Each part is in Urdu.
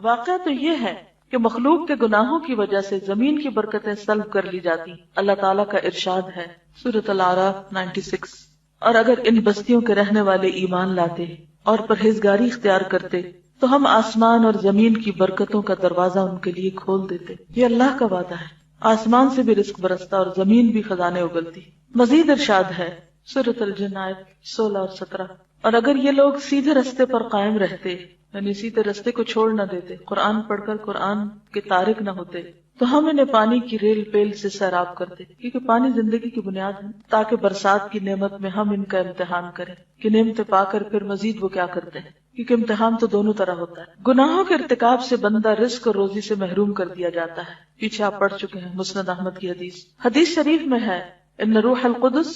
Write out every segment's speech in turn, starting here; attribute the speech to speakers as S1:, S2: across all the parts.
S1: واقعہ تو یہ ہے کہ مخلوق کے گناہوں کی وجہ سے زمین کی برکتیں سلب کر لی جاتی. اللہ تعالیٰ کا ارشاد ہے سورۃ الاعراف 96. اور اگر ان بستیوں کے رہنے والے ایمان لاتے اور پرہیزگاری اختیار کرتے تو ہم آسمان اور زمین کی برکتوں کا دروازہ ان کے لیے کھول دیتے. یہ اللہ کا وعدہ ہے. آسمان سے بھی رزق برستا اور زمین بھی خزانے اگلتی. مزید ارشاد ہے سورۃ الجن آیت 16 اور 17. اور اگر یہ لوگ سیدھے رستے پر قائم رہتے، یعنی سیدھے رستے کو چھوڑ نہ دیتے، قرآن پڑھ کر قرآن کے تارک نہ ہوتے، تو ہم انہیں پانی کی ریل پیل سے سیراب کرتے، کیونکہ پانی زندگی کی بنیاد ہے، تاکہ برسات کی نعمت میں ہم ان کا امتحان کریں کہ نعمتیں پا کر پھر مزید وہ کیا کرتے ہیں، کیونکہ امتحان تو دونوں طرح ہوتا ہے. گناہوں کے ارتکاب سے بندہ رزق اور روزی سے محروم کر دیا جاتا ہے. پیچھے آپ پڑھ چکے ہیں مسند احمد کی حدیث شریف میں ہے ان روح القدس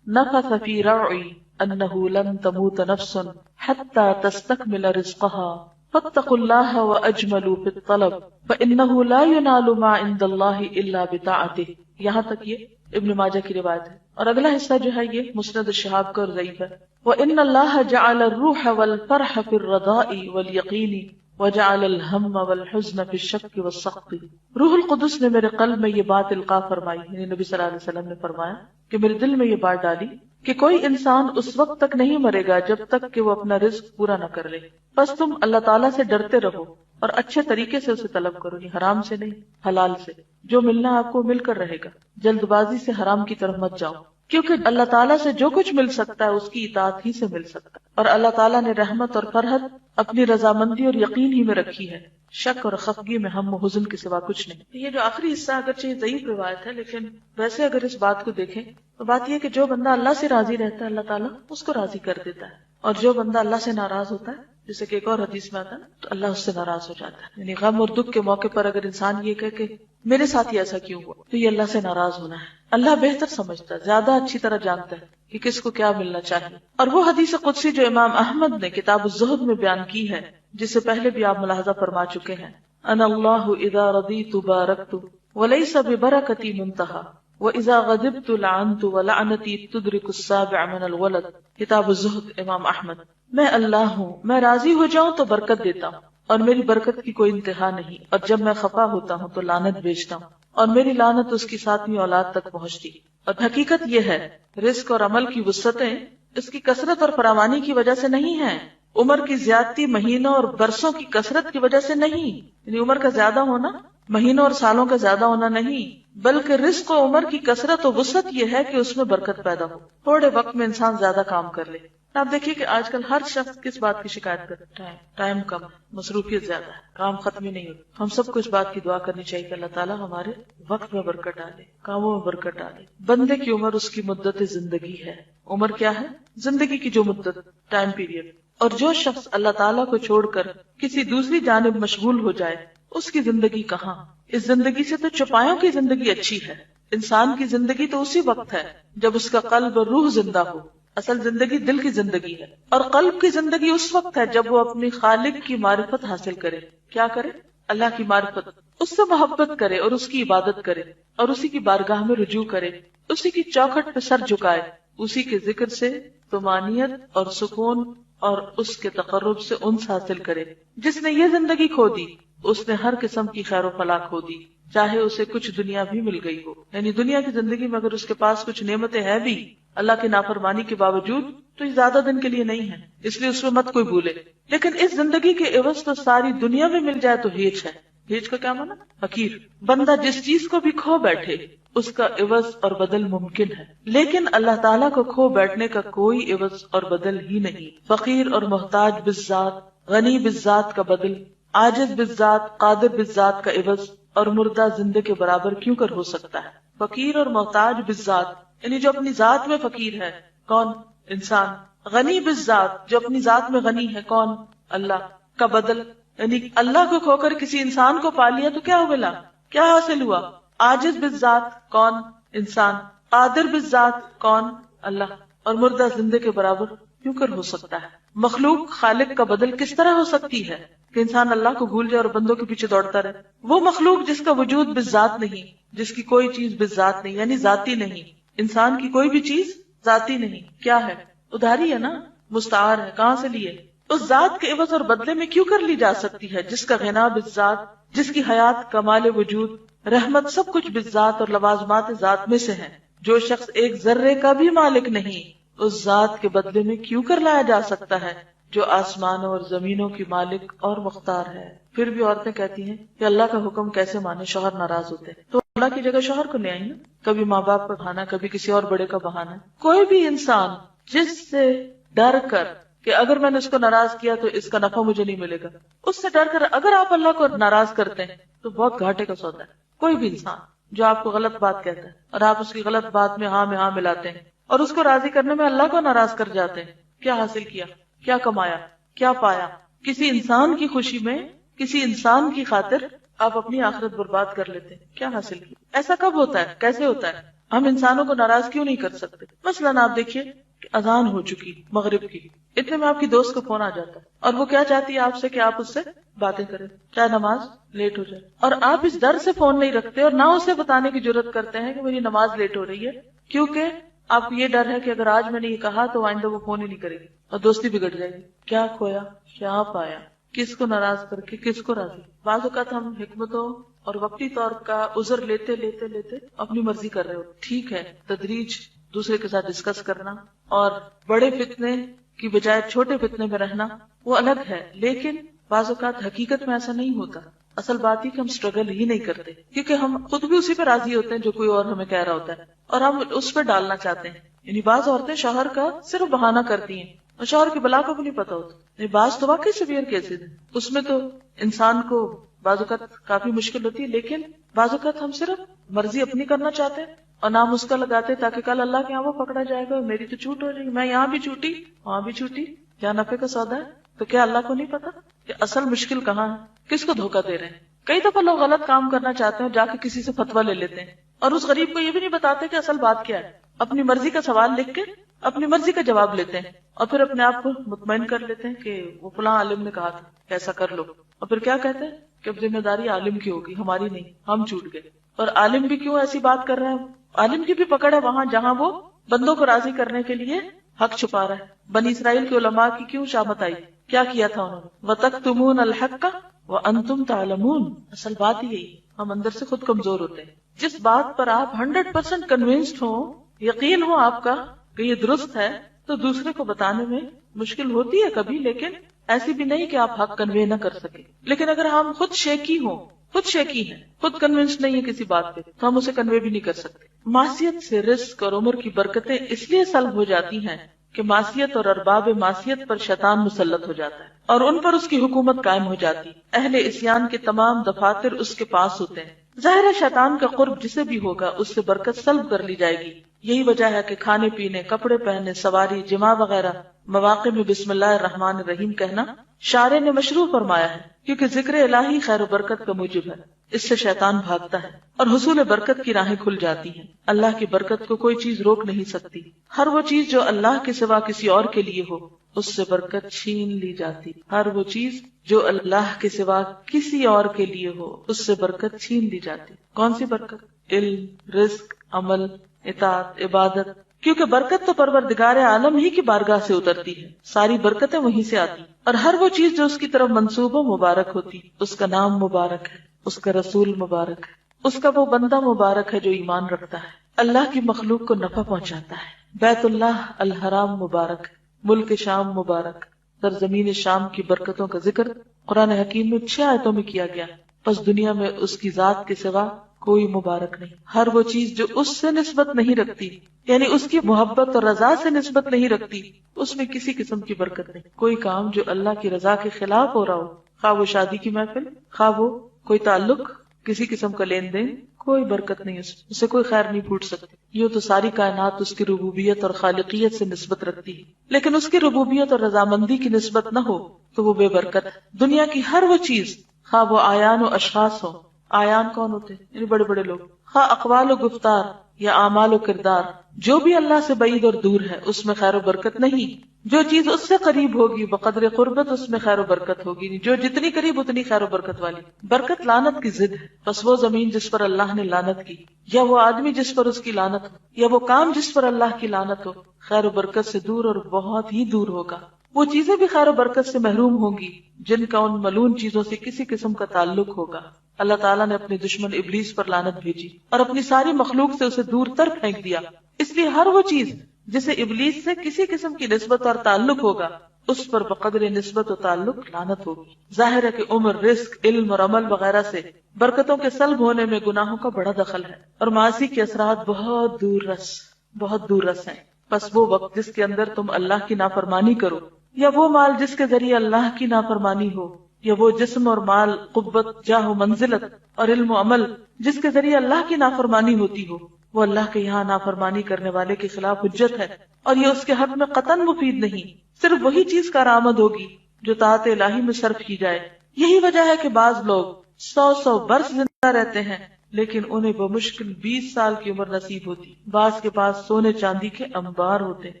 S1: نفث فی رعی انہ لن تموت نفس حتی تستکمل رزقها فاتقوا اللہ واجملوا فی الطلب فانہ لا ینال ما عند اللہ الا بطاعته. یہاں تک یہ ابن ماجہ کی روایت ہے. اور اگلا حصہ جو ہے یہ مسند شہاب کا اور ضعیف ہے. وَإِنَّ اللَّهَ جَعَلَ الرُّوحَ وَالْفَرْحَ فِي الرَّضَاءِ وَالْيَقِينِ وَجَعَلَ الْهَمَّ وَالْحُزْنَ فِي الشَّكِّ وَالسَّخْطِ. روح القدس نے میرے قلب میں یہ بات القاء فرمائی، یعنی نبی صلی اللہ علیہ وسلم نے فرمایا کہ میرے دل میں یہ بات ڈالی کہ کوئی انسان اس وقت تک نہیں مرے گا جب تک کہ وہ اپنا رزق پورا نہ کر لے. بس تم اللہ تعالیٰ سے ڈرتے رہو اور اچھے طریقے سے اسے طلب کرو، یہ حرام سے نہیں، حلال سے. جو ملنا آپ کو مل کر رہے گا. جلد بازی سے حرام کی طرف مت جاؤ، کیونکہ اللہ تعالیٰ سے جو کچھ مل سکتا ہے اس کی اطاعت ہی سے مل سکتا ہے. اور اللہ تعالیٰ نے رحمت اور فرحت اپنی رضامندی اور یقین ہی میں رکھی ہے، شک اور خفگی میں ہم و حزن کے سوا کچھ نہیں. یہ جو آخری حصہ اگرچہ ضعیف روایت ہے، لیکن ویسے اگر اس بات کو دیکھیں تو بات یہ کہ جو بندہ اللہ سے راضی رہتا ہے اللہ تعالیٰ اس کو راضی کر دیتا ہے، اور جو بندہ اللہ سے ناراض ہوتا ہے، جیسے کہ ایک اور حدیث میں آتا ہے، تو اللہ اس سے ناراض ہو جاتا ہے. یعنی غم اور دکھ کے موقع پر اگر انسان یہ کہے کہ میرے ساتھ ہی ایسا کیوں ہوا، تو یہ اللہ سے ناراض ہونا ہے. اللہ بہتر سمجھتا ہے، زیادہ اچھی طرح جانتا ہے کہ کس کو کیا ملنا چاہیے. اور وہ حدیث قدسی جو امام احمد نے کتاب الزہد میں بیان کی ہے، جس سے پہلے بھی آپ ملاحظہ فرما چکے ہیں، انا اللہ اذا رضیت بارکت ولیس ببرکتی منتہا وَإِذَا غَضِبْتُ لَعَنْتُ وَلَعْنَتِي تُدْرِكُ السَّابِعَ مِنَ الْوَلَدِ. کتاب الزہد امام احمد. میں اللہ ہوں، میں راضی ہو جاؤں تو برکت دیتا ہوں اور میری برکت کی کوئی انتہا نہیں، اور جب میں خفا ہوتا ہوں تو لعنت بھیجتا ہوں اور میری لعنت اس کی 7ویں اولاد تک پہنچتی. اور حقیقت یہ ہے رزق اور عمل کی وسعتیں اس کی کثرت اور فراوانی کی وجہ سے نہیں ہیں، عمر کی زیادتی مہینوں اور برسوں کی کثرت کی وجہ سے نہیں. یعنی عمر کا زیادہ ہونا مہینوں اور سالوں کا زیادہ ہونا نہیں، بلکہ رزق و عمر کی کثرت و وسعت یہ ہے کہ اس میں برکت پیدا ہو، تھوڑے وقت میں انسان زیادہ کام کر لے. آپ دیکھیے کہ آج کل ہر شخص کس بات کی شکایت کرتا ہے؟ ٹائم کم، مصروفیت زیادہ ہے، کام ختم ہی نہیں ہوتا. ہم سب کو اس بات کی دعا کرنی چاہیے کہ اللہ تعالیٰ ہمارے وقت میں برکت ڈالے، کاموں میں برکت ڈالے. بندے کی عمر اس کی مدت زندگی ہے. عمر کیا ہے؟ زندگی کی جو مدت، ٹائم پیریڈ. اور جو شخص اللہ تعالیٰ کو چھوڑ کر کسی دوسری جانب مشغول ہو جائے اس کی زندگی کہاں. اس زندگی سے تو چوپایوں کی زندگی اچھی ہے. انسان کی زندگی تو اسی وقت ہے جب اس کا قلب اور روح زندہ ہو. اصل زندگی دل کی زندگی ہے، اور قلب کی زندگی اس وقت ہے جب وہ اپنی خالق کی معرفت حاصل کرے. کیا کرے؟ اللہ کی معرفت، اس سے محبت کرے اور اس کی عبادت کرے اور اسی کی بارگاہ میں رجوع کرے، اسی کی چوکھٹ پہ سر جھکائے، اسی کے ذکر سے طمانینت اور سکون اور اس کے تقرب سے انس حاصل کرے. جس نے یہ زندگی کھو دی اس نے ہر قسم کی خیر و فلاح کھو دی، چاہے اسے کچھ دنیا بھی مل گئی ہو. یعنی دنیا کی زندگی میں اگر اس کے پاس کچھ نعمتیں ہیں بھی اللہ کی نافرمانی کے باوجود تو یہ زیادہ دن کے لیے نہیں ہے، اس لیے اس میں مت کوئی بھولے. لیکن اس زندگی کے عوض تو ساری دنیا میں مل جائے تو ہیچ ہے. ہیچ کا کیا معنی؟ فقیر. بندہ جس چیز کو بھی کھو بیٹھے اس کا عوض اور بدل ممکن ہے، لیکن اللہ تعالیٰ کو کھو بیٹھنے کا کوئی عوض اور بدل ہی نہیں. فقیر اور محتاج بالذات، غنی بالذات کا بدل، عاجز بالذات، قادر بالذات کا عوض اور مردہ زندے کے برابر کیوں کر ہو سکتا ہے؟ فقیر اور محتاج بالذات یعنی جو اپنی ذات میں فقیر ہے، کون؟ انسان. غنی بالذات جو اپنی ذات میں غنی ہے، کون؟ اللہ. کا بدل یعنی اللہ کو کھو کر کسی انسان کو پا لیا تو کیا ملا؟ کیا حاصل ہوا؟ عاجز بالذات کون؟ انسان. قادر بالذات کون؟ اللہ. اور مردہ زندے کے برابر کیوں کر ہو سکتا ہے؟ مخلوق خالق کا بدل کس طرح ہو سکتی ہے کہ انسان اللہ کو بھول جائے اور بندوں کے پیچھے دوڑتا رہے؟ وہ مخلوق جس کا وجود بالذات نہیں، جس کی کوئی چیز بالذات نہیں یعنی ذاتی نہیں. انسان کی کوئی بھی چیز ذاتی نہیں. کیا ہے؟ ادھاری ہے نا، مستعار ہے. کہاں سے لیے؟ اس ذات کے عوض اور بدلے میں کیوں کر لی جا سکتی ہے جس کا غنا بالذات، جس کی حیات، کمال وجود، رحمت سب کچھ بالذات اور لوازمات ذات میں سے ہے. جو شخص ایک ذرے کا بھی مالک نہیں اس ذات کے بدلے میں کیوں کر لایا جا سکتا ہے جو آسمانوں اور زمینوں کی مالک اور مختار ہے. پھر بھی عورتیں کہتی ہیں کہ اللہ کا حکم کیسے مانے، شوہر ناراض ہوتے ہیں تو اللہ کی جگہ شوہر کو لے آئیں نا. کبھی ماں باپ کا بہانا، کبھی کسی اور بڑے کا بہانا. کوئی بھی انسان جس سے ڈر کر کہ اگر میں نے اس کو ناراض کیا تو اس کا نفع مجھے نہیں ملے گا، اس سے ڈر کر اگر آپ اللہ کو ناراض کرتے ہیں تو بہت گھاٹے کا سودا ہے. کوئی بھی انسان جو آپ کو غلط بات کہتا ہے اور آپ اس کی غلط بات میں ہاں ملاتے ہیں اور اس کو راضی کرنے میں اللہ کو ناراض کر جاتے ہیں، کیا حاصل کیا، کیا کمایا، کیا پایا؟ کسی انسان کی خوشی میں، کسی انسان کی خاطر آپ اپنی آخرت برباد کر لیتے ہیں. کیا حاصل کیا؟ ایسا کب ہوتا ہے، کیسے ہوتا ہے؟ ہم انسانوں کو ناراض کیوں نہیں کر سکتے؟ مثلاً آپ دیکھیے کہ اذان ہو چکی مغرب کی، اتنے میں آپ کی دوست کو فون آ جاتا ہے اور وہ کیا چاہتی ہے آپ سے کہ آپ اس سے باتیں کریں چاہے نماز لیٹ ہو جائے، اور آپ اس ڈر سے فون نہیں رکھتے اور نہ اسے بتانے کی جرات کرتے ہیں کہ میری نماز لیٹ ہو رہی ہے، کیونکہ آپ کو یہ ڈر ہے کہ اگر آج میں نے یہ کہا تو آئندہ وہ فون ہی نہیں کرے گی اور دوستی بگڑ جائے گی. کیا کھویا، کیا پایا، کس کو ناراض کر کے کس کو راضی؟ بعض اوقات ہم حکمتوں اور وقتی طور کا عذر لیتے لیتے لیتے اپنی مرضی کر رہے ہو. ٹھیک ہے، تدریج، دوسرے کے ساتھ ڈسکس کرنا اور بڑے فتنے کی بجائے چھوٹے فتنے میں رہنا وہ الگ ہے، لیکن بعض اوقات حقیقت میں ایسا نہیں ہوتا. اصل بات ہی کہ ہم اسٹرگل ہی نہیں کرتے کیونکہ ہم خود بھی اسی پہ راضی ہوتے ہیں جو کوئی اور ہمیں کہہ رہا ہوتا ہے اور ہم اس پہ ڈالنا چاہتے ہیں. یعنی بعض عورتیں شوہر کا صرف بہانہ کرتی ہیں اور شوہر کی بلا کو بھی نہیں پتا ہوتا. یعنی بعض تو واقعی سیویئر کیسز ہیں، اس میں تو انسان کو بعض اوقات کافی مشکل ہوتی ہے، لیکن بعض اوقات ہم صرف مرضی اپنی کرنا چاہتے ہیں اور نام اس کا لگاتے تاکہ کل اللہ کے یہاں وہ پکڑا جائے گا، میری تو چھوٹ ہو جائے گی، میں یہاں بھی چھوٹی وہاں بھی چھوٹی، کیا نفع کا سودا ہے. تو کیا اللہ کو نہیں پتا کہ اصل مشکل کہاں ہے، کس کو دھوکہ دے رہے ہیں؟ کئی دفعہ لوگ غلط کام کرنا چاہتے ہیں جا کے کسی سے فتویٰ لے لیتے ہیں اور اس غریب کو یہ بھی نہیں بتاتے کہ اصل بات کیا ہے. اپنی مرضی کا سوال لکھ کے اپنی مرضی کا جواب لیتے ہیں اور پھر اپنے آپ کو مطمئن کر لیتے ہیں کہ وہ فلاں عالم نے کہا تھا کہ ایسا کر لو، اور پھر کیا کہتے ہیں کہ اب ذمہ داری عالم کی ہوگی، ہماری نہیں، ہم چھوٹ گئے. اور عالم بھی کیوں ایسی بات کر رہا ہے؟ عالم کی بھی پکڑ ہے وہاں جہاں وہ بندوں کو راضی کرنے کے لیے حق چھپا رہا ہے. بنی اسرائیل کے علماء کی کیوں شامت آئی؟ کیا کیا تھا انہوں نے؟ وَتَكْتُمُونَ الْحَقَّ وَأَنْتُمْ تَعْلَمُونَ. اصل بات ہی یہی، ہم اندر سے خود کمزور ہوتے ہیں. جس بات پر آپ 100% کنونسڈ ہوں، یقین ہو آپ کا کہ یہ درست ہے، تو دوسرے کو بتانے میں مشکل ہوتی ہے کبھی، لیکن ایسی بھی نہیں کہ آپ حق کنوے نہ کر سکیں. لیکن اگر ہم خود شیکی ہوں، خود شیکی ہیں، خود کنونسڈ نہیں ہے کسی بات پہ، تو ہم اسے کنوے بھی نہیں کر سکتے. معصیت سے رزق اور عمر کی برکتیں اس لیے سلب ہو جاتی ہیں کہ معصیت اور ارباب معصیت پر شیطان مسلط ہو جاتا ہے اور ان پر اس کی حکومت قائم ہو جاتی. اہل عصیان کے تمام دفاتر اس کے پاس ہوتے ہیں. ظاہر ہے شیطان کا قرب جسے بھی ہوگا اس سے برکت سلب کر لی جائے گی. یہی وجہ ہے کہ کھانے پینے، کپڑے پہننے، سواری، جماع وغیرہ مواقع میں بسم اللہ الرحمن الرحیم کہنا شارع نے مشروع فرمایا ہے، کیونکہ ذکر الہی خیر و برکت کا موجب ہے. اس سے شیطان بھاگتا ہے اور حصول برکت کی راہیں کھل جاتی ہیں. اللہ کی برکت کو کوئی چیز روک نہیں سکتی. ہر وہ چیز جو اللہ کے سوا کسی اور کے لیے ہو اس سے برکت چھین لی جاتی. ہر وہ چیز جو اللہ کے سوا کسی اور کے لیے ہو اس سے برکت چھین لی جاتی. کون سی برکت؟ علم، رزق، عمل، اطاعت، عبادت. کیونکہ برکت تو پروردگار عالم ہی کی بارگاہ سے اترتی ہے، ساری برکتیں وہیں سے آتی. اور ہر وہ چیز جو اس کی طرف منسوب و مبارک ہوتی، اس کا نام مبارک ہے، اس کا رسول مبارک ہے، اس کا وہ بندہ مبارک ہے جو ایمان رکھتا ہے، اللہ کی مخلوق کو نفع پہنچاتا ہے. بیت اللہ الحرام مبارک، ملک شام مبارک. سرزمین شام کی برکتوں کا ذکر قرآن حکیم میں 6 آیتوں میں کیا گیا. پس دنیا میں اس کی ذات کے سوا کوئی مبارک نہیں. ہر وہ چیز جو اس سے نسبت نہیں رکھتی، یعنی اس کی محبت اور رضا سے نسبت نہیں رکھتی، اس میں کسی قسم کی برکت نہیں. کوئی کام جو اللہ کی رضا کے خلاف ہو رہا ہو، خواہ وہ شادی کی محفل، خواہ وہ کوئی تعلق، کسی قسم کا لین دین، کوئی برکت نہیں، اس سے کوئی خیر نہیں پھوٹ سکتی. یہ تو ساری کائنات اس کی ربوبیت اور خالقیت سے نسبت رکھتی ہے، لیکن اس کی ربوبیت اور رضامندی کی نسبت نہ ہو تو وہ بے برکت ہے. دنیا کی ہر وہ چیز، خواہ وہ آیان و اشخاص ہو. آیان کون ہوتے ہیں؟ یعنی بڑے بڑے لوگ. خواہ اقوال و گفتار یا اعمال و کردار، جو بھی اللہ سے بعید اور دور ہے اس میں خیر و برکت نہیں. جو چیز اس سے قریب ہوگی بقدر قربت اس میں خیر و برکت ہوگی. جو جتنی قریب اتنی خیر و برکت والی. برکت لعنت کی ضد ہے. بس وہ زمین جس پر اللہ نے لعنت کی، یا وہ آدمی جس پر اس کی لعنت ہو، یا وہ کام جس پر اللہ کی لعنت ہو، خیر و برکت سے دور اور بہت ہی دور ہوگا. وہ چیزیں بھی خیر و برکت سے محروم ہوں گی جن کا ان ملعون چیزوں سے کسی قسم کا تعلق ہوگا۔ اللہ تعالیٰ نے اپنے دشمن ابلیس پر لعنت بھیجی اور اپنی ساری مخلوق سے اسے دور تر پھینک دیا، اس لیے ہر وہ چیز جسے ابلیس سے کسی قسم کی نسبت اور تعلق ہوگا اس پر بقدر نسبت و تعلق لعنت ہوگی۔ ظاہر ہے کہ عمر، رزق، علم اور عمل وغیرہ سے برکتوں کے سلب ہونے میں گناہوں کا بڑا دخل ہے، اور معاصی کے اثرات بہت دور رس ہیں۔ پس وہ وقت جس کے اندر تم اللہ کی نافرمانی کرو، یا وہ مال جس کے ذریعے اللہ کی نافرمانی ہو، یا وہ جسم اور مال، قوت، جاہ و منزلت اور علم و عمل جس کے ذریعے اللہ کی نافرمانی ہوتی ہو، وہ اللہ کے یہاں نافرمانی کرنے والے کے خلاف حجت ہے، اور یہ اس کے حق میں قطعاً مفید نہیں۔ صرف وہی چیز کارآمد ہوگی جو طاعت الہی میں صرف کی جائے۔ یہی وجہ ہے کہ بعض لوگ 100 برس زندہ رہتے ہیں لیکن انہیں بمشکل 20 سال کی عمر نصیب ہوتی۔ بعض کے پاس سونے چاندی کے انبار ہوتے ہیں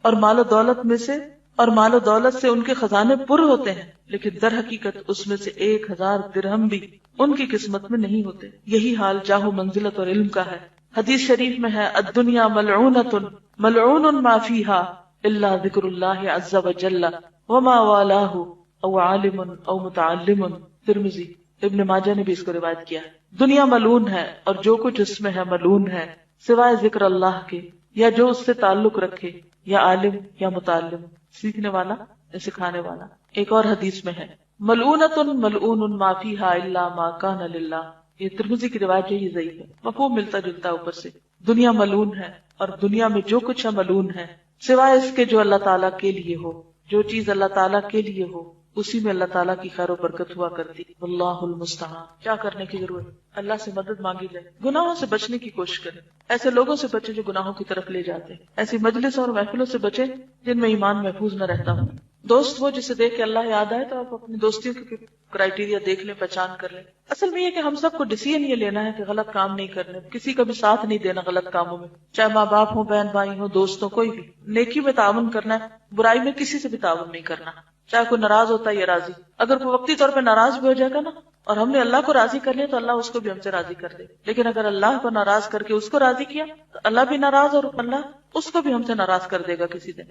S1: اور مال و دولت سے ان کے خزانے پر ہوتے ہیں، لیکن در حقیقت اس میں سے 1000 درہم بھی ان کی قسمت میں نہیں ہوتے۔ یہی حال جاہ و منزلت اور علم کا ہے۔ حدیث شریف میں ہے، الدنیا ملعونۃ ملعون ما فیہا الا ذکر اللہ عز وجل وما والاہ او عالم او متعلم۔ ترمذی، ابن ماجہ نے بھی اس کو روایت کیا۔ دنیا ملعون ہے اور جو کچھ اس میں ہے ملعون ہے سوائے ذکر اللہ کے، یا جو اس سے تعلق رکھے، یا عالم یا متعلم، سیکھنے والا یا سکھانے والا۔ ایک اور حدیث میں ہے، ملعونۃ ملعون ما فیہا الا ما کان للہ۔ یہ ترمذی کی روایت یہی ضعیف ہے، مفہوم ملتا جلتا اوپر سے۔ دنیا ملعون ہے اور دنیا میں جو کچھ ہے ملعون ہے سوائے اس کے جو اللہ تعالیٰ کے لیے ہو۔ جو چیز اللہ تعالیٰ کے لیے ہو اسی میں اللہ تعالیٰ کی خیر و برکت ہوا کرتی۔ واللہ المستعان۔ کیا کرنے کی ضرورت؟ اللہ سے مدد مانگی جائے، گناہوں سے بچنے کی کوشش کریں، ایسے لوگوں سے بچیں جو گناہوں کی طرف لے جاتے ہیں، ایسی مجلس اور محفلوں سے بچیں جن میں ایمان محفوظ نہ رہتا ہوں۔ دوست وہ جسے دیکھ کے اللہ یاد آئے تو آپ اپنی دوستیوں کی کرائیٹیریا دیکھ لیں، پہچان کر لیں۔ اصل میں یہ کہ ہم سب کو ڈیسیژن یہ لینا ہے کہ غلط کام نہیں کرنے، کسی کا بھی ساتھ نہیں دینا غلط کاموں میں، چاہے ماں باپ ہوں، بہن بھائی ہوں، دوست ہوں، کوئی بھی۔ نیکی میں تعاون کرنا ہے، برائی میں کسی سے بھی تعاون نہیں کرنا، چاہے کوئی ناراض ہوتا ہے یا راضی۔ اگر کوئی وقتی طور پہ ناراض بھی ہو جائے گا نا اور ہم نے اللہ کو راضی کر لیا تو اللہ اس کو بھی ہم سے راضی کر دے، لیکن اگر اللہ کو ناراض کر کے اس کو راضی کیا تو اللہ بھی ناراض اور اللہ اس کو بھی ہم سے ناراض کر دے گا کسی دن۔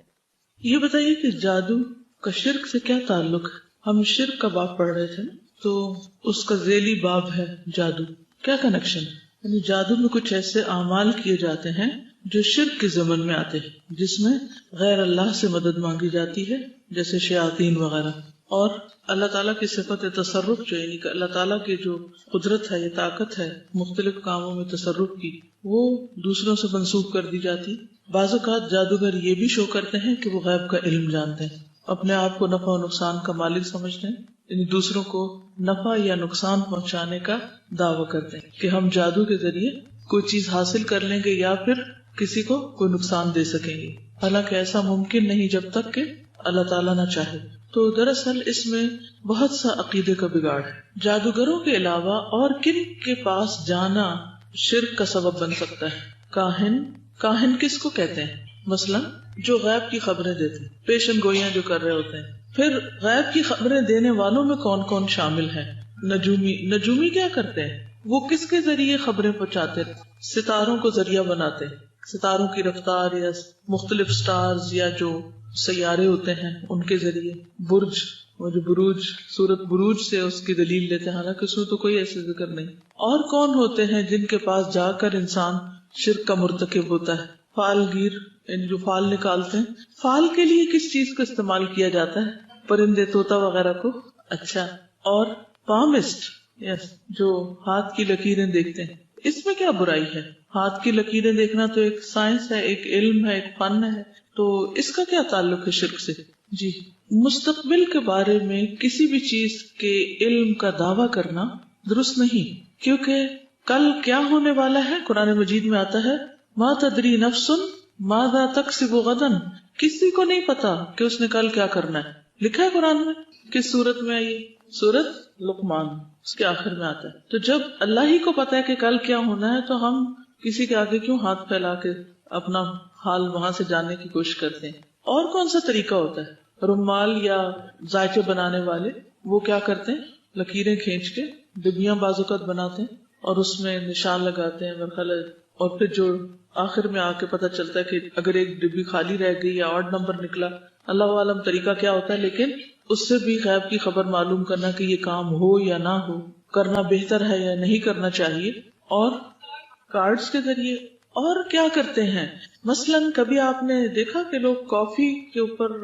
S2: یہ بتائیے کہ جادو کا شرک سے کیا تعلق ہے؟ ہم شرک کا باب پڑھ رہے تھے نا، تو اس کا ذیلی باب ہے جادو، کیا کنیکشن ہے؟ یعنی جادو میں کچھ ایسے اعمال کیے جاتے ہیں جو شرک کے ضمن میں آتے ہیں، جس میں غیر اللہ سے مدد مانگی جاتی ہے، جیسے شیاطین وغیرہ، اور اللہ تعالیٰ کی صفت تصرف جو یعنی کہ اللہ تعالیٰ کی جو قدرت ہے، یہ طاقت ہے مختلف کاموں میں تصرف کی، وہ دوسروں سے منسوخ کر دی جاتی۔ بعض اوقات جادوگر یہ بھی شو کرتے ہیں کہ وہ غیب کا علم جانتے ہیں، اپنے آپ کو نفع و نقصان کا مالک سمجھتے ہیں، یعنی دوسروں کو نفع یا نقصان پہنچانے کا دعویٰ کرتے ہیں کہ ہم جادو کے ذریعے کوئی چیز حاصل کر لیں گے یا پھر کسی کو کوئی نقصان دے سکیں گے، حالانکہ ایسا ممکن نہیں جب تک کہ اللہ تعالیٰ نہ چاہے۔ تو دراصل اس میں بہت سا عقیدے کا بگاڑ ہے۔ جادوگروں کے علاوہ اور کن کے پاس جانا شرک کا سبب بن سکتا ہے؟ کاہن کس کو کہتے ہیں؟ مثلا جو غیب کی خبریں دیتے ہیں، پیشن گوئیاں جو کر رہے ہوتے ہیں۔ پھر غیب کی خبریں دینے والوں میں کون کون شامل ہیں؟ نجومی کیا کرتے ہیں؟ وہ کس کے ذریعے خبریں پہنچاتے ہیں؟ ستاروں کو ذریعہ بناتے ہیں، ستاروں کی رفتار یا مختلف سٹارز یا جو سیارے ہوتے ہیں ان کے ذریعے۔ برج، وہ جو سورت بروج سے اس کی دلیل لیتے ہیں، حالانکہ اس میں تو کوئی ایسے ذکر نہیں۔ اور کون ہوتے ہیں جن کے پاس جا کر انسان شرک کا مرتکب ہوتا ہے؟ فال گیر، یعنی جو فال نکالتے ہیں۔ فال کے لیے کس چیز کا استعمال کیا جاتا ہے؟ پرندے، طوطا وغیرہ کو۔ اچھا، اور پامسٹ، جو ہاتھ کی لکیریں دیکھتے ہیں، اس میں کیا برائی ہے؟ ہاتھ کی لکیریں دیکھنا تو ایک سائنس ہے، ایک علم ہے، ایک فن ہے، تو اس کا کیا تعلق ہے شرک سے؟ جی، مستقبل کے بارے میں کسی بھی چیز کے علم کا دعویٰ کرنا درست نہیں، کیونکہ کل کیا ہونے والا ہے قرآن مجید میں آتا ہے، ما تدری نفس ماذا تکسب غدا، کسی کو نہیں پتا کہ اس نے کل کیا کرنا ہے۔ لکھا ہے قرآن میں، کس سورت میں آئی؟ سورت لقمان، اس کے آخر میں آتا ہے۔ تو جب اللہ ہی کو پتا ہے کہ کل کیا ہونا ہے تو ہم کسی کے آگے کیوں ہاتھ پھیلا کے اپنا حال وہاں سے جاننے کی کوشش کرتے ہیں؟ اور کون سا طریقہ ہوتا ہے؟ رومال یا ذائقے بنانے والے وہ کیا کرتے ہیں؟ لکیریں کھینچ کے ڈبیاں بعض اوقات بناتے ہیں اور اس میں نشان لگاتے ہیں، اور پھر جو آخر میں آ کے پتہ چلتا ہے کہ اگر ایک ڈبی خالی رہ گئی یا آڈ نمبر نکلا، اللہ عالم طریقہ کیا ہوتا ہے، لیکن اس سے بھی غیب کی خبر معلوم کرنا کہ یہ کام ہو یا نہ ہو، کرنا بہتر ہے یا نہیں کرنا چاہیے. اور کارڈز کے ذریعے اور کیا کرتے ہیں، مثلاً کبھی آپ نے دیکھا کہ لوگ کافی کے اوپر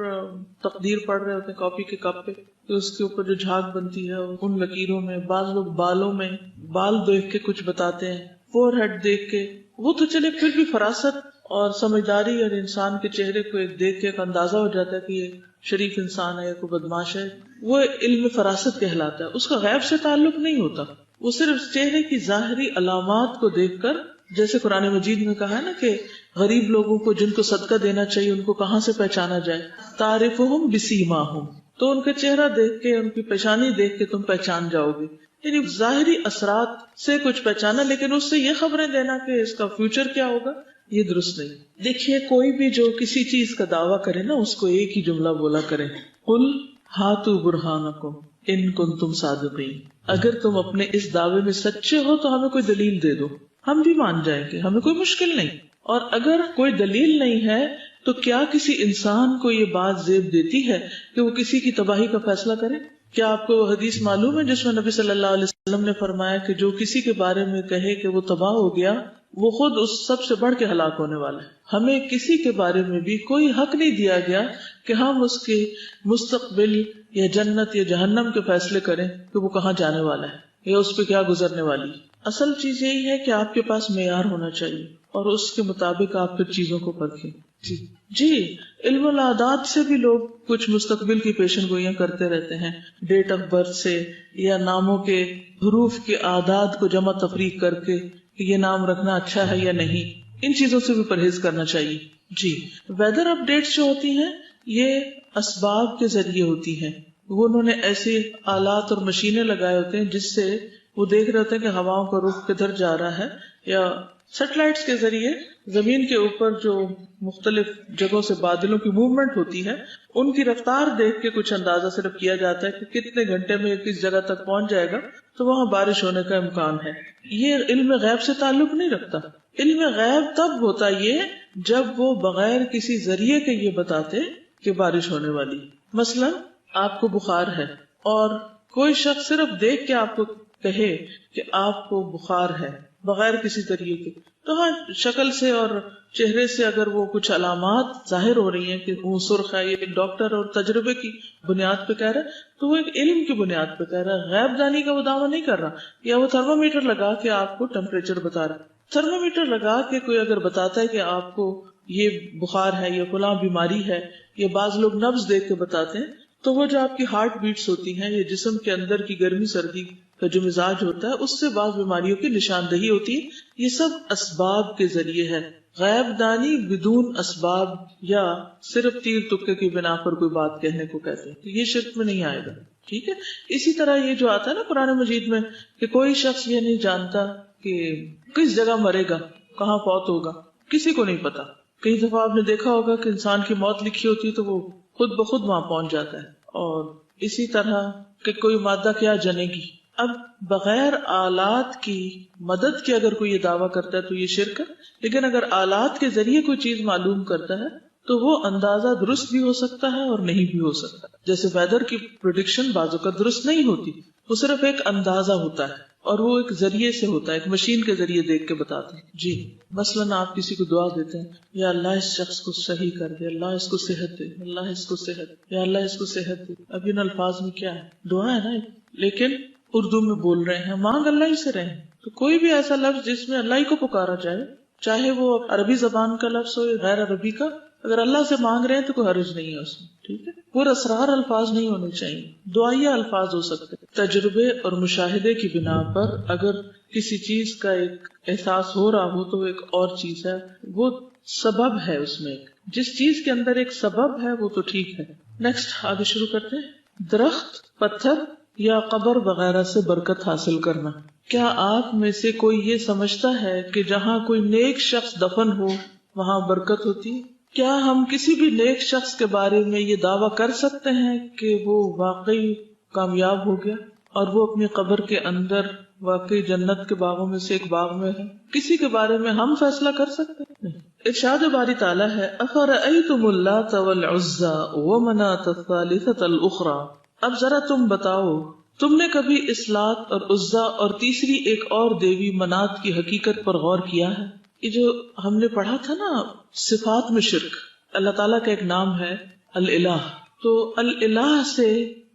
S2: تقدیر پڑھ رہے ہوتے ہیں، کافی کے کپ پہ، تو اس کے اوپر جو جھاگ بنتی ہے ان لکیروں میں، بعض لوگ بالوں میں بال دیکھ کے کچھ بتاتے ہیں، فور ہیڈ دیکھ کے. وہ تو چلے پھر بھی فراست اور سمجھداری اور انسان کے چہرے کو ایک دیکھ کے ایک اندازہ ہو جاتا ہے کہ یہ شریف انسان ہے یا کوئی بدماش ہے، وہ علم فراست کہلاتا ہے. اس کا غیب سے تعلق نہیں ہوتا، وہ صرف چہرے کی ظاہری علامات کو دیکھ کر، جیسے قرآن مجید میں کہا ہے نا کہ غریب لوگوں کو جن کو صدقہ دینا چاہیے ان کو کہاں سے پہچانا جائے، تعرفہم بسیماہم، تو ان کا چہرہ دیکھ کے، ان کی پیشانی دیکھ کے تم پہچان جاؤ گے. یعنی ظاہری اثرات سے کچھ پہچانا، لیکن اس سے یہ خبریں دینا کہ اس کا فیوچر کیا ہوگا، یہ درست نہیں. دیکھیے کوئی بھی جو کسی چیز کا دعویٰ کرے نا، اس کو ایک ہی جملہ بولا کرے، قل ہاتوا برہانکم ان کنتم صادقین. اگر تم اپنے اس دعوے میں سچے ہو تو ہمیں کوئی دلیل دے دو، ہم بھی مان جائیں گے، ہمیں کوئی مشکل نہیں. اور اگر کوئی دلیل نہیں ہے تو کیا کسی انسان کو یہ بات زیب دیتی ہے کہ وہ کسی کی تباہی کا فیصلہ کرے؟ کیا آپ کو حدیث معلوم ہے جس میں نبی صلی اللہ علیہ وسلم نے فرمایا کہ جو کسی کے بارے میں کہے کہ وہ تباہ ہو گیا، وہ خود اس سب سے بڑھ کے ہلاک ہونے والا ہے. ہمیں کسی کے بارے میں بھی کوئی حق نہیں دیا گیا کہ ہم اس کے مستقبل یا جنت یا جہنم کے فیصلے کریں کہ وہ کہاں جانے والا ہے یا اس پہ کیا گزرنے والی. اصل چیز یہی ہے کہ آپ کے پاس معیار ہونا چاہیے اور اس کے مطابق آپ پھر چیزوں کو پرکھیں. جی علم العادات سے بھی لوگ کچھ مستقبل کی پیشن گوئیاں کرتے رہتے ہیں، ڈیٹ آف برتھ سے یا ناموں کے حروف کے اعداد کو جمع تفریق کر کے کہ یہ نام رکھنا اچھا ہے یا نہیں. ان چیزوں سے بھی پرہیز کرنا چاہیے. جی ویدر اپ ڈیٹس جو ہوتی ہیں یہ اسباب کے ذریعے ہوتی ہیں. وہ انہوں نے ایسے آلات اور مشینیں لگائے ہوتے ہیں جس سے وہ دیکھ رہے ہوتے ہیں کہ ہواؤں کا رخ کدھر جا رہا ہے، یا سیٹلائٹس کے ذریعے زمین کے اوپر جو مختلف جگہوں سے بادلوں کی موومنٹ ہوتی ہے ان کی رفتار دیکھ کے کچھ اندازہ صرف کیا جاتا ہے کہ کتنے گھنٹے میں کس جگہ تک پہنچ جائے گا تو وہاں بارش ہونے کا امکان ہے. یہ علم غیب سے تعلق نہیں رکھتا. علم غیب تب ہوتا یہ جب وہ بغیر کسی ذریعے کے یہ بتاتے کہ بارش ہونے والی. مثلا آپ کو بخار ہے اور کوئی شخص صرف دیکھ کے آپ کو کہے کہ آپ کو بخار ہے بغیر کسی ذریعے کے، تو ہاں شکل سے اور چہرے سے اگر وہ کچھ علامات ظاہر ہو رہی ہیں کہ وہ سرخ ہے، یہ ایک ڈاکٹر اور تجربے کی بنیاد پہ کہہ رہا ہے تو وہ ایک علم کی بنیاد پہ کہہ رہا ہے، غیب دانی کا وہ دعویٰ نہیں کر رہا. یا وہ تھرمامیٹر لگا کے آپ کو ٹیمپریچر بتا رہا ہے. تھرمامیٹر لگا کے کوئی اگر بتاتا ہے کہ آپ کو یہ بخار ہے یا فلاں بیماری ہے، یا بعض لوگ نبض دیکھ کے بتاتے ہیں، تو وہ جو آپ کی ہارٹ بیٹس ہوتی ہیں یا جسم کے اندر کی گرمی سردی کا جو مزاج ہوتا ہے اس سے بعض بیماریوں کی نشاندہی ہوتی ہے. یہ سب اسباب کے ذریعے ہے. غیب دانی بدون اسباب یا صرف تیر تکے کی بنا پر کوئی بات کہنے کو کہتے ہیں، تو یہ شرک میں نہیں آئے گا. ٹھیک ہے. اسی طرح یہ جو آتا ہے نا قرآن مجید میں کہ کوئی شخص یہ نہیں جانتا کہ کس جگہ مرے گا، کہاں فوت ہوگا، کسی کو نہیں پتا. کئی دفعہ آپ نے دیکھا ہوگا کہ انسان کی موت لکھی ہوتی ہے تو وہ خود بخود وہاں پہنچ جاتا ہے. اور اسی طرح کہ کوئی مادہ کیا جنے گی. اب بغیر آلات کی مدد کے اگر کوئی یہ دعویٰ کرتا ہے تو یہ شرک ہے. لیکن اگر آلات کے ذریعے کوئی چیز معلوم کرتا ہے تو وہ اندازہ درست بھی ہو سکتا ہے اور نہیں بھی ہو سکتا. جیسے ویدر کی پریڈکشن بعض اوقات درست نہیں ہوتی، وہ صرف ایک اندازہ ہوتا ہے اور وہ ایک ذریعے سے ہوتا ہے، ایک مشین کے ذریعے دیکھ کے بتاتے ہیں. جی مثلاً آپ کسی کو دعا دیتے ہیں، یا اللہ اس شخص کو صحیح کر دے، اللہ اس کو صحت دے، اللہ اس کو صحت، یا اللہ اس کو صحت دے. اب ان الفاظ میں کیا ہے؟ دعا ہے نا، لیکن اردو میں بول رہے ہیں، مانگ اللہ ہی سے رہے ہیں. تو کوئی بھی ایسا لفظ جس میں اللہ ہی کو پکارا جائے، چاہے وہ عربی زبان کا لفظ ہو یا غیر عربی کا، اگر اللہ سے مانگ رہے ہیں تو کوئی حرج نہیں ہے اس میں. ٹھیک ہے. پورا اسرار الفاظ نہیں ہونے چاہیے، دعائیہ الفاظ ہو سکتے. تجربے اور مشاہدے کی بنا پر اگر کسی چیز کا ایک احساس ہو رہا ہو تو ایک اور چیز ہے، وہ سبب ہے. اس میں جس چیز کے اندر ایک سبب ہے وہ تو ٹھیک ہے. نیکسٹ آگے شروع کرتے ہیں. درخت، پتھر یا قبر وغیرہ سے برکت حاصل کرنا. کیا آپ میں سے کوئی یہ سمجھتا ہے کہ جہاں کوئی نیک شخص دفن ہو وہاں برکت ہوتی ہے؟ کیا ہم کسی بھی نیک شخص کے بارے میں یہ دعویٰ کر سکتے ہیں کہ وہ واقعی کامیاب ہو گیا؟ اور وہ اپنی قبر کے اندر واقعی جنت کے باغوں میں سے ایک باغ میں ہے، کسی کے بارے میں ہم فیصلہ کر سکتے نہیں۔ ارشاد باری تعالیٰ ہے افرأیتم اللات والعزی ومناۃ الثالثۃ الاخری، اب ذرا تم بتاؤ تم نے کبھی اس لات اور عزا اور تیسری ایک اور دیوی منات کی حقیقت پر غور کیا ہے؟ یہ جو ہم نے پڑھا تھا نا صفات میں شرک، اللہ تعالیٰ کا ایک نام ہے الالہ، تو الالہ سے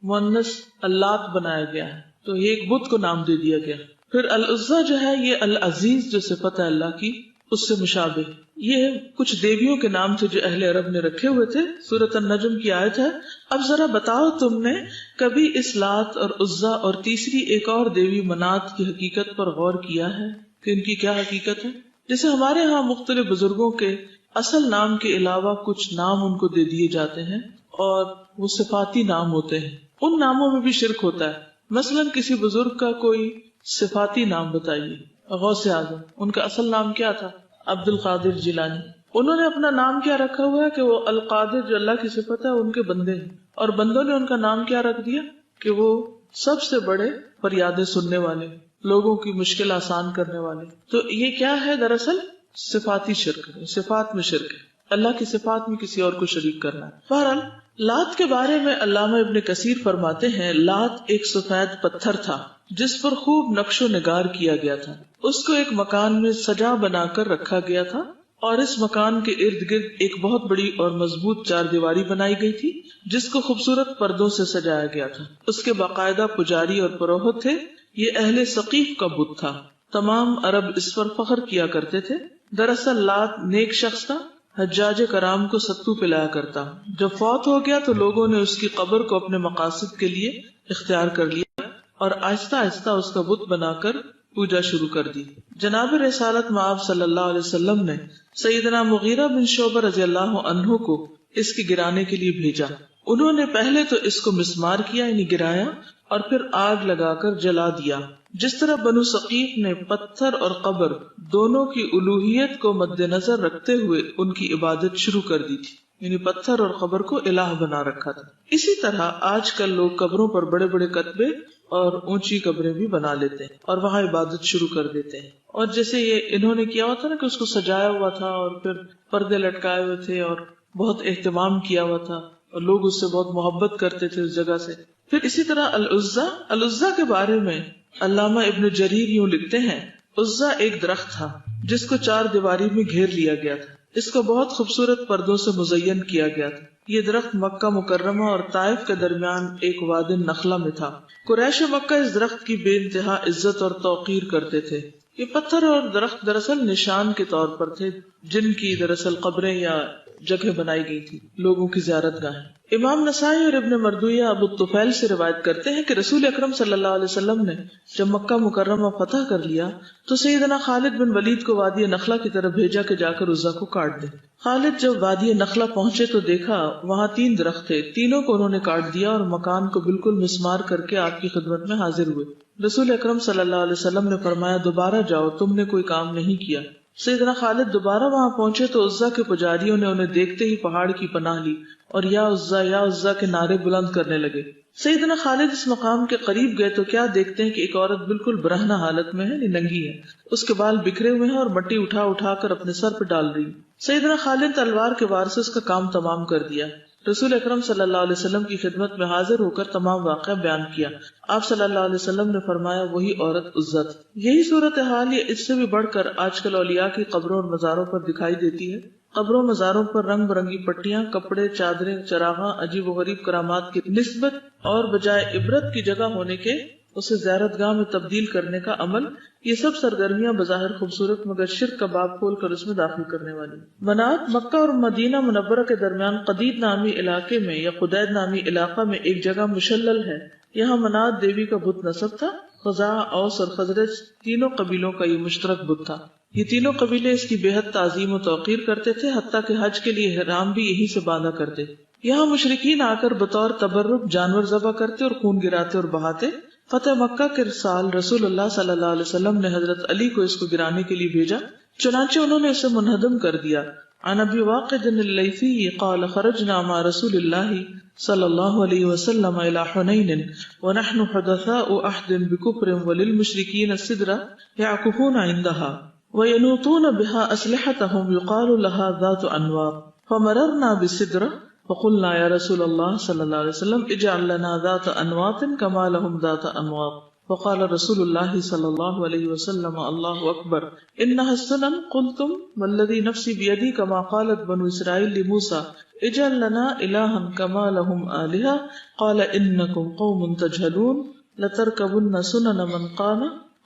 S2: مؤنث اللات بنایا گیا ہے، تو یہ ایک بت کو نام دے دیا گیا۔ پھر العزا جو ہے یہ العزیز جو صفت ہے اللہ کی اس سے مشابہ، یہ کچھ دیویوں کے نام تھے جو اہل عرب نے رکھے ہوئے تھے۔ سورۃ النجم کی آیت ہے اب ذرا بتاؤ تم نے کبھی اس لات اور عزا اور تیسری ایک اور دیوی منات کی حقیقت پر غور کیا ہے کہ ان کی کیا حقیقت ہے؟ جیسے ہمارے ہاں مختلف بزرگوں کے اصل نام کے علاوہ کچھ نام ان کو دے دیے جاتے ہیں اور وہ صفاتی نام ہوتے ہیں، ان ناموں میں بھی شرک ہوتا ہے۔ مثلا کسی بزرگ کا کوئی صفاتی نام بتائیے، غوث اعظم، ان کا اصل نام کیا تھا؟ عبد القادر جیلانی۔ انہوں نے اپنا نام کیا رکھا ہوا ہے کہ وہ القادر جو اللہ کی صفت ہے ان کے بندے ہیں، اور بندوں نے ان کا نام کیا رکھ دیا کہ وہ سب سے بڑے فریادیں سننے والے، لوگوں کی مشکل آسان کرنے والے۔ تو یہ کیا ہے؟ دراصل صفاتی شرک ہے، صفات میں شرک ہے، اللہ کی صفات میں کسی اور کو شریک کرنا ہے۔ بہرحال لات کے بارے میں علامہ ابن کثیر فرماتے ہیں لات ایک سفید پتھر تھا جس پر خوب نقش و نگار کیا گیا تھا، اس کو ایک مکان میں سجا بنا کر رکھا گیا تھا، اور اس مکان کے ارد گرد ایک بہت بڑی اور مضبوط چار دیواری بنائی گئی تھی جس کو خوبصورت پردوں سے سجایا گیا تھا۔ اس کے باقاعدہ پجاری اور پروہت تھے، یہ اہل ثقیف کا بت تھا، تمام عرب اس پر فخر کیا کرتے تھے۔ دراصل لات نیک شخص تھا، حجاج کرام کو ستو پلایا کرتا، جب فوت ہو گیا تو لوگوں نے اس کی قبر کو اپنے مقاصد کے لیے اختیار کر لیا اور آہستہ آہستہ اس کا بت بنا کر پوجا شروع کر دی۔ جناب رسالت مآب صلی اللہ علیہ وسلم نے سیدنا مغیرہ بن شعبہ رضی اللہ عنہ کو اس کے گرانے کے لیے بھیجا۔ انہوں نے پہلے تو اس کو مسمار کیا، یعنی گرایا، اور پھر آگ لگا کر جلا دیا۔ جس طرح بنو ثقیف نے پتھر اور قبر دونوں کی الوہیت کو مد نظر رکھتے ہوئے ان کی عبادت شروع کر دی تھی، یعنی پتھر اور قبر کو الہ بنا رکھا تھا۔ اسی طرح آج کل لوگ قبروں پر بڑے بڑے کتبے اور اونچی قبریں بھی بنا لیتے ہیں اور وہاں عبادت شروع کر دیتے ہیں۔ اور جیسے یہ انہوں نے کیا ہوا تھا نا کہ اس کو سجایا ہوا تھا اور پھر پردے لٹکائے ہوئے تھے اور بہت اہتمام کیا ہوا تھا اور لوگ اس سے بہت محبت کرتے تھے اس جگہ سے۔ پھر اسی طرح العزا کے بارے میں علامہ ابن جریر یوں لکھتے ہیں عزا ایک درخت تھا جس کو چار دیواری میں گھیر لیا گیا تھا، اس کو بہت خوبصورت پردوں سے مزین کیا گیا تھا۔ یہ درخت مکہ مکرمہ اور طائف کے درمیان ایک وادی نخلا میں تھا۔ قریش مکہ اس درخت کی بے انتہا عزت اور توقیر کرتے تھے۔ یہ پتھر اور درخت دراصل نشان کے طور پر تھے جن کی دراصل قبریں یا جگہ بنائی گئی تھی، لوگوں کی زیارت گاہیں۔ امام نسائی اور ابن مردویہ ابو الطفیل سے روایت کرتے ہیں کہ رسول اکرم صلی اللہ علیہ وسلم نے جب مکہ مکرمہ فتح کر لیا تو سیدنا خالد بن ولید کو وادی نخلا کی طرف بھیجا کہ جا کر عزا کو کاٹ دے۔ خالد جب وادی نخلا پہنچے تو دیکھا وہاں 3 درخت تھے، تینوں کو انہوں نے کاٹ دیا اور مکان کو بالکل مسمار کر کے آپ کی خدمت میں حاضر ہوئے۔ رسول اکرم صلی اللہ علیہ وسلم نے فرمایا دوبارہ جاؤ، تم نے کوئی کام نہیں کیا۔ سیدنا خالد دوبارہ وہاں پہنچے تو عزا کے پجاریوں نے انہیں دیکھتے ہی پہاڑ کی پناہ لی اور یا عزا کے نعرے بلند کرنے لگے۔ سیدنا خالد اس مقام کے قریب گئے تو کیا دیکھتے ہیں کہ ایک عورت بالکل برہنہ حالت میں ہے، ننگی ہے، اس کے بال بکھرے ہوئے ہیں اور مٹی اٹھا اٹھا کر اپنے سر پہ ڈال رہی۔ سیدنا خالد تلوار کے وار سے اس کا کام تمام کر دیا۔ رسول اکرم صلی اللہ علیہ وسلم کی خدمت میں حاضر ہو کر تمام واقعہ بیان کیا۔ آپ صلی اللہ علیہ وسلم نے فرمایا وہی عورت عزا تھی۔ یہی صورتحال یا اس سے بھی بڑھ کر آج کل اولیاء کی قبروں اور مزاروں پر دکھائی دیتی ہے۔ قبروں مزاروں پر رنگ برنگی پٹیاں، کپڑے، چادریں، چراغاں، عجیب و غریب کرامات کی نسبت اور بجائے عبرت کی جگہ ہونے کے اسے زیارت گاہ میں تبدیل کرنے کا عمل، یہ سب سرگرمیاں بظاہر خوبصورت مگر شرک کا باب کھول کر اس میں داخل کرنے والی۔ منات مکہ اور مدینہ منورہ کے درمیان قدید نامی علاقے میں یا قدید نامی علاقہ میں ایک جگہ مشلل ہے، یہاں منات دیوی کا بت نصب تھا۔ خزاع، اوس اور خزرج تینوں قبیلوں کا یہ مشترک بت تھا۔ یہ تینوں قبیلے اس کی بے حد تعظیم و توقیر کرتے تھے، حتیٰ کہ حج کے لیے احرام بھی یہی سے باندھا کرتے۔ یہاں مشرکین آ کر بطور تبرک جانور ذبح کرتے اور خون گراتے اور بہاتے۔ فتح مکہ کے سال رسول اللہ صلی اللہ علیہ وسلم نے حضرت علی کو اس کو گرانے کے لیے بھیجا، چنانچہ انہوں نے اسے منہدم کر دیا۔ عن ابی واقد اللیثی قال خرجنا مع رسول اللہ صلی اللہ علیہ وسلم الى حنین ونحن حدثاء عہد بکفر وللمشرکین السدرہ یعکفون عندها وینوطون بها اسلحتهم يقال لها ذات انواط فمررنا بالسدرہ فقلنا یا رسول اللہ صلی اللہ علیہ وسلم اجعل لنا ذات انواط كما لهم ذات انواط فقال رسول اللہ صلی اللہ علیہ وسلم اللہ اکبر انها السنن قلتم والذی نفسی بیدی كما قالت بنو اسرائیل لموسیٰ اجعل لنا الہا كما لهم آلہہ قال انکم قوم تجہلون لترکبن سنن من کان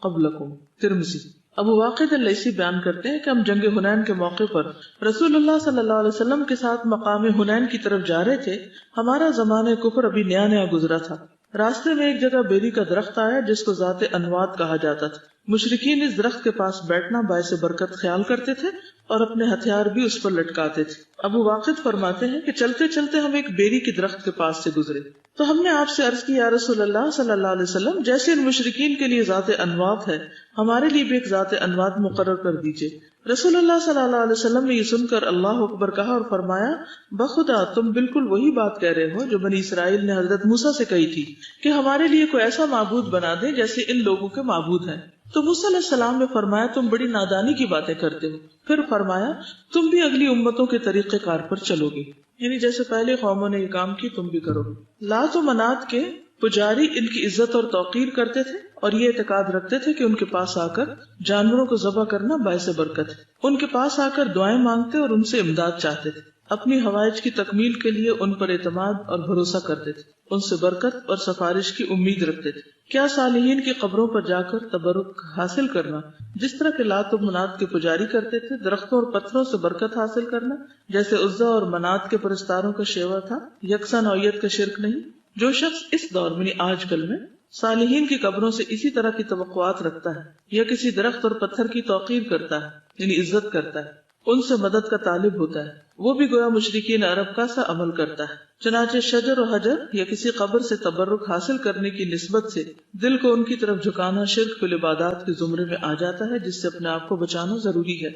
S2: قبلکم. ترمذی. ابو واقد اللیثی بیان کرتے ہیں کہ ہم جنگ حنین کے موقع پر رسول اللہ صلی اللہ علیہ وسلم کے ساتھ مقام حنین کی طرف جا رہے تھے. ہمارا زمانہ کفر ابھی نیا نیا گزرا تھا. راستے میں ایک جگہ بیری کا درخت آیا جس کو ذات انوات کہا جاتا تھا. مشرکین اس درخت کے پاس بیٹھنا باعث برکت خیال کرتے تھے اور اپنے ہتھیار بھی اس پر لٹکاتے تھے. ابو واقد فرماتے ہیں کہ چلتے چلتے ہم ایک بیری کے درخت کے پاس سے گزرے تو ہم نے آپ سے عرض کی یا رسول اللہ صلی اللہ علیہ وسلم جیسے ان مشرکین کے لیے ذات انوات ہے ہمارے لیے بھی ایک ذات انوات مقرر کر دیجئے. رسول اللہ صلی اللہ علیہ وسلم نے یہ سن کر اللہ اکبر کہا اور فرمایا بخدا تم بالکل وہی بات کہہ رہے ہو جو بنی اسرائیل نے حضرت موسیٰ سے کہی تھی کہ ہمارے لیے کوئی ایسا معبود بنا دیں جیسے ان لوگوں کے معبود ہیں. تو موسیٰ علیہ السلام نے فرمایا تم بڑی نادانی کی باتیں کرتے ہو. پھر فرمایا تم بھی اگلی امتوں کے طریقہ کار پر چلو گے، یعنی جیسے پہلے قوموں نے یہ کام کی تم بھی کرو. لات و منات کے پجاری ان کی عزت اور توقیر کرتے تھے اور یہ اعتقاد رکھتے تھے کہ ان کے پاس آ کر جانوروں کو ذبح کرنا باعث برکت ہے. ان کے پاس آ کر دعائیں مانگتے اور ان سے امداد چاہتے تھے. اپنی حوائج کی تکمیل کے لیے ان پر اعتماد اور بھروسہ کرتے تھے، ان سے برکت اور سفارش کی امید رکھتے تھے. کیا صالحین کی قبروں پر جا کر تبرک حاصل کرنا جس طرح کے لات و منات کے پجاری کرتے تھے، درختوں اور پتھروں سے برکت حاصل کرنا جیسے عزا اور منات کے پرستاروں کا شیوا تھا، یکساں نوعیت کا شرک نہیں. جو شخص اس دور میں آج کل میں صالحین کی قبروں سے اسی طرح کی توقعات رکھتا ہے یا کسی درخت اور پتھر کی توقیر کرتا ہے یعنی عزت کرتا ہے، ان سے مدد کا طالب ہوتا ہے، وہ بھی گویا مشرکین عرب کا سا عمل کرتا ہے. چنانچہ شجر و حجر یا کسی قبر سے تبرک حاصل کرنے کی نسبت سے دل کو ان کی طرف جھکانا شرک فی العبادات کے زمرے میں آ جاتا ہے، جس سے اپنے آپ کو بچانا ضروری ہے.